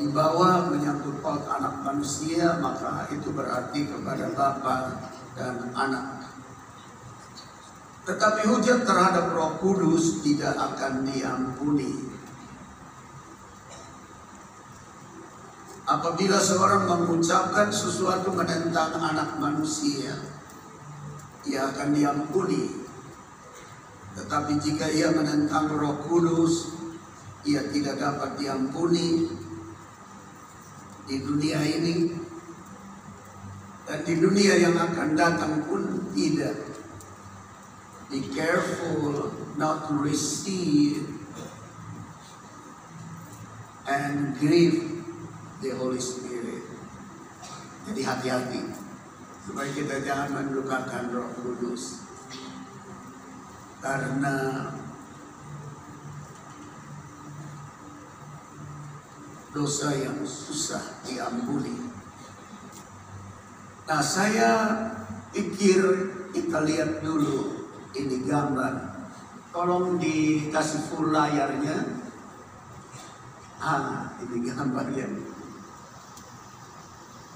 dibawa menyangkut paut anak manusia, maka itu berarti kepada Bapa dan Anak. Tetapi hujat terhadap Roh Kudus tidak akan diampuni. Apabila seorang mengucapkan sesuatu menentang anak manusia, ia akan diampuni. Tetapi jika ia menentang Roh Kudus, ia tidak dapat diampuni di dunia ini, dan di dunia yang akan datang pun tidak. Be careful not to receive and grieve the Holy Spirit. Jadi hati-hati supaya kita jangan mendukakan Roh Kudus, karena dosa yang susah diampuni. Nah, saya pikir kita lihat dulu ini gambar. Tolong dikasih full layarnya. Ini gambarnya.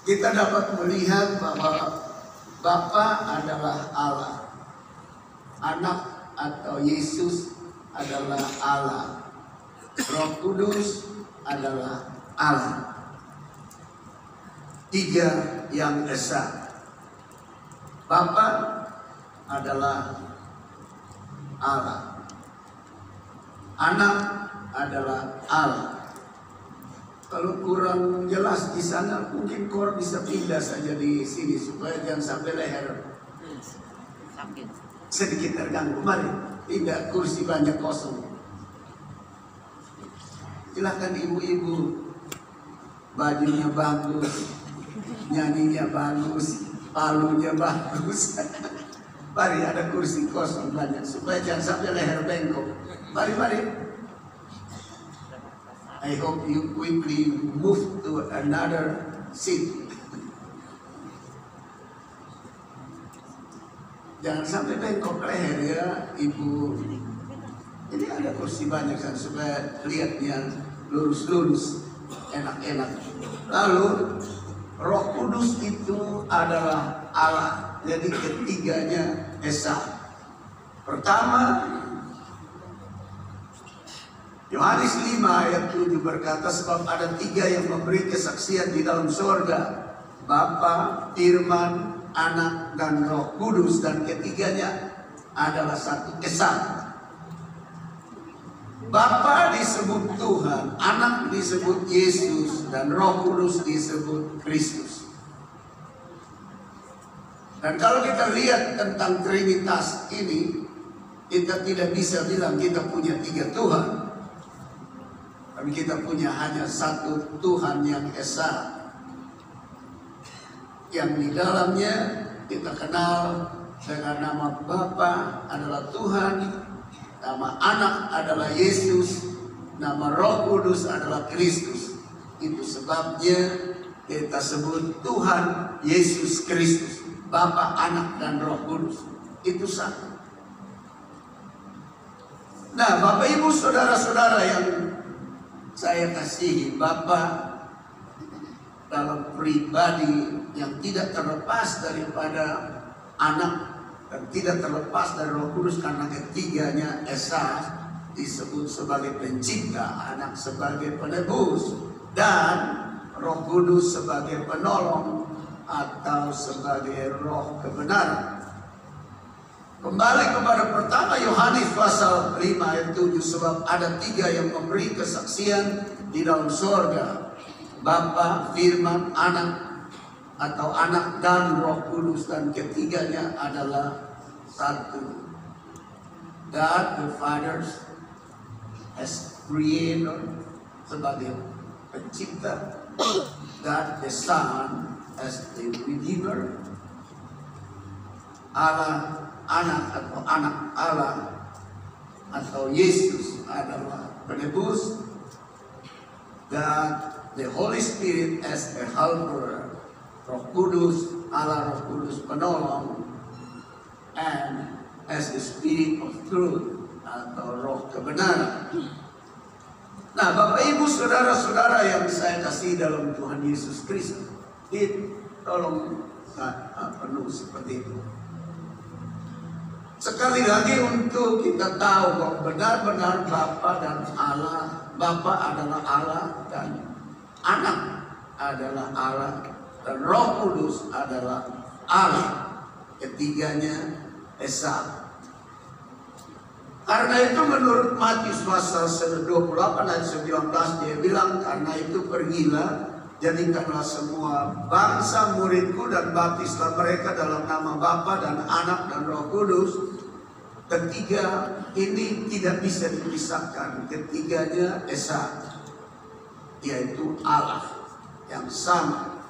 Kita dapat melihat bahwa Bapa adalah Allah, Anak atau Yesus adalah Allah, Roh Kudus adalah Allah. Tiga yang esa. Bapa adalah Allah, Anak adalah Allah. Kalau kurang jelas di sana, mungkin kor bisa pindah saja di sini supaya jangan sampai leher sedikit terganggu. Mari pindah, kursi banyak kosong. Silahkan ibu-ibu, bajunya bagus, nyanyinya bagus, palunya bagus. Mari, ada kursi kosong banyak supaya jangan sampai leher bengkok. Mari. I hope you quickly move to another seat. Jangan sampai bengkok leher ya, ibu. Ini ada kursi banyak kan supaya lihatnya lurus-lurus, enak-enak. Lalu Roh Kudus itu adalah Allah. Jadi ketiganya esa. Pertama, Yohanes 5 ayat 7 berkata, sebab ada tiga yang memberi kesaksian di dalam surga, Bapa, Firman, Anak, dan Roh Kudus, dan ketiganya adalah satu esa. Bapa disebut Tuhan, Anak disebut Yesus, dan Roh Kudus disebut Kristus. Dan kalau kita lihat tentang Trinitas ini, kita tidak bisa bilang kita punya tiga Tuhan. Tapi kita punya hanya satu Tuhan yang esa, yang di dalamnya kita kenal dengan nama Bapa adalah Tuhan, nama Anak adalah Yesus, nama Roh Kudus adalah Kristus. Itu sebabnya kita sebut Tuhan Yesus Kristus. Bapa, Anak, dan Roh Kudus itu satu. Nah, Bapak Ibu saudara-saudara yang saya kasihi, Bapa dalam pribadi yang tidak terlepas daripada Anak dan tidak terlepas dari Roh Kudus, karena ketiganya esa, disebut sebagai pencipta, Anak sebagai penebus, dan Roh Kudus sebagai penolong atau sebagai roh kebenaran. Kembali kepada pertama Yohanes pasal 5 ayat 7, sebab ada tiga yang memberi kesaksian di dalam surga, Bapa, Firman, Anak atau Anak, dan Roh Kudus, dan ketiganya adalah satu. God the Father as creator, sebagai pencipta, God the Son as the Redeemer, Allah Anak atau Anak Allah atau Yesus adalah penebus, God the Holy Spirit as a helper, Roh Kudus, Allah Roh Kudus penolong, and as the Spirit of Truth atau Roh kebenaran. Nah, Bapak Ibu saudara-saudara yang saya kasih dalam Tuhan Yesus Kristus, tolong penuh seperti itu. Sekali lagi untuk kita tahu bahwa benar-benar Bapa dan Allah, Bapa adalah Allah dan Anak adalah Allah dan Roh Kudus adalah Allah. Ketiganya Esa. Karena itu menurut Matius pasal 28 ayat 19 dia bilang, karena itu pergilah, jadikanlah semua bangsa muridku dan baptislah mereka dalam nama Bapa dan Anak dan Roh Kudus. Ketiga ini tidak bisa dipisahkan. Ketiganya Esa, yaitu Allah yang sama.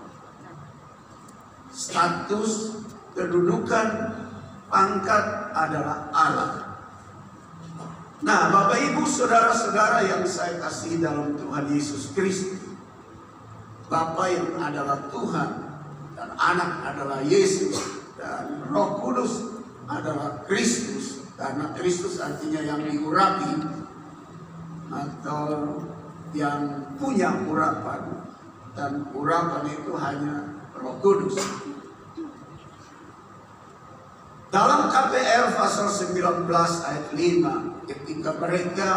Status, kedudukan, pangkat adalah Allah. Nah, Bapak Ibu saudara-saudara yang saya kasih dalam Tuhan Yesus Kristus, Bapa yang adalah Tuhan dan Anak adalah Yesus dan Roh Kudus adalah Kristus. Karena Kristus artinya yang diurapi atau yang punya urapan, dan urapan itu hanya Roh Kudus. Dalam KPL pasal 19 ayat 5, ketika mereka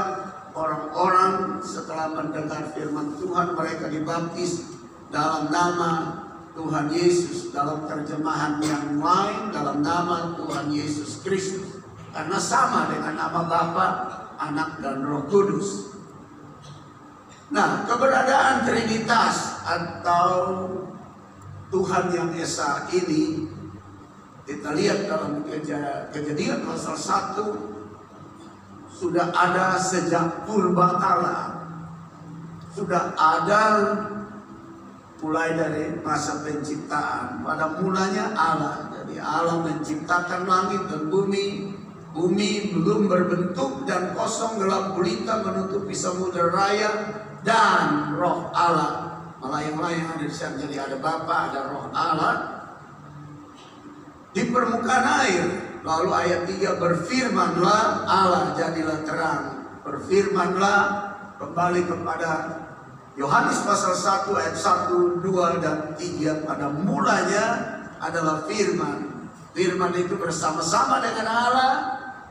orang-orang setelah mendengar firman Tuhan, mereka dibaptis dalam nama Tuhan Yesus, dalam terjemahan yang lain dalam nama Tuhan Yesus Kristus. Karena sama dengan nama Bapa, Anak dan Roh Kudus. Nah, keberadaan Trinitas atau Tuhan yang Esa ini kita lihat dalam Kejadian pasal 1 sudah ada sejak purbakala. Sudah ada mulai dari masa penciptaan. Pada mulanya Allah. Jadi Allah menciptakan langit dan bumi. Bumi belum berbentuk dan kosong, gelap gulita menutupi samudera raya, dan Roh Allah melayang-layang ada di sana. Jadi ada Bapa, ada Roh Allah di permukaan air. Lalu ayat 3, berfirmanlah Allah, jadilah terang. Berfirmanlah, kembali kepada Yohanes pasal 1 ayat 1, 2 dan 3. Pada mulanya adalah firman. Firman itu bersama-sama dengan Allah,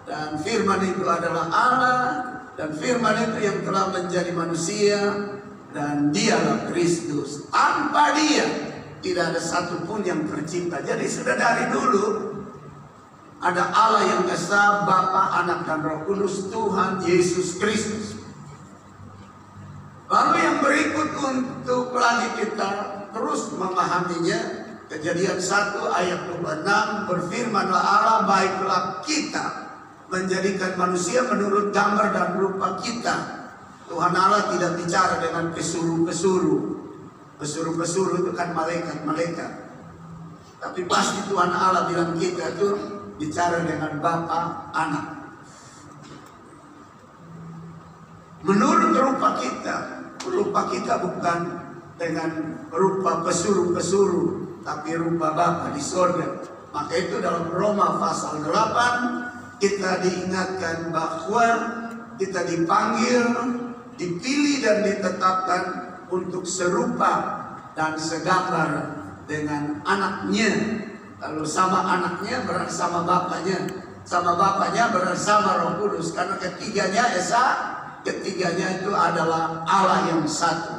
dan firman itu adalah Allah, dan firman itu yang telah menjadi manusia, dan dialah Kristus. Tanpa dia tidak ada satupun yang tercipta. Jadi sudah dari dulu ada Allah yang Esa, Bapa, Anak dan Roh Kudus, Tuhan Yesus Kristus. Lalu yang berikut untuk lagi kita terus memahaminya, Kejadian 1 ayat 26, berfirmanlah Allah, baiklah kita menjadikan manusia menurut gambar dan rupa kita. Tuhan Allah tidak bicara dengan pesuruh-pesuruh. Pesuruh-pesuruh itu kan malaikat-malaikat. Tapi pasti Tuhan Allah bilang kita itu bicara dengan Bapa, Anak. Menurut rupa kita bukan dengan rupa pesuruh-pesuruh, tapi rupa Bapa di sorga. Maka itu dalam Roma pasal 8 kita diingatkan bahwa kita dipanggil, dipilih dan ditetapkan untuk serupa dan segambar dengan Anaknya. Kalau sama Anaknya berarti sama Bapaknya, sama Bapaknya berarti sama Roh Kudus. Karena ketiganya Esa, ketiganya itu adalah Allah yang satu.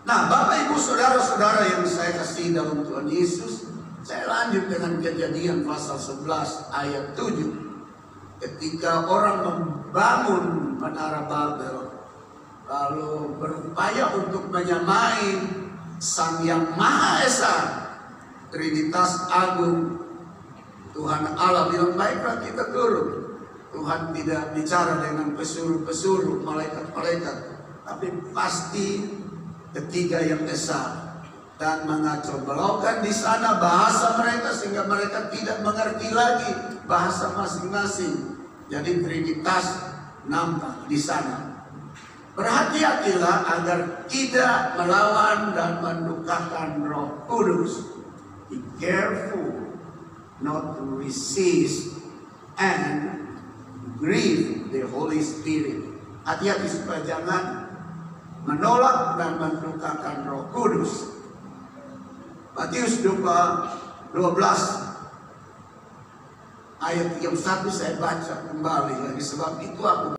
Nah, Bapak Ibu saudara-saudara yang saya kasih dalam Tuhan Yesus, saya lanjut dengan Kejadian pasal 11 ayat 7. Ketika orang membangun Menara Babel, lalu berupaya untuk menyamai Sang Yang Maha Esa, Trinitas Agung, Tuhan Allah bilang, baiklah kita turun. Tuhan tidak bicara dengan pesuruh-pesuruh, malaikat-malaikat, tapi pasti ketiga yang Esa, dan mengacau belaukan di sana bahasa mereka sehingga mereka tidak mengerti lagi bahasa masing-masing. Jadi Trinitas nampak di sana. Berhati-hatilah agar tidak melawan dan mendukakan Roh Kudus. Be careful not to resist and grieve the Holy Spirit. hati-hati supaya jangan menolak dan mendukakan Roh Kudus. Matius 12 ayat 31 saya baca kembali lagi, sebab itu aku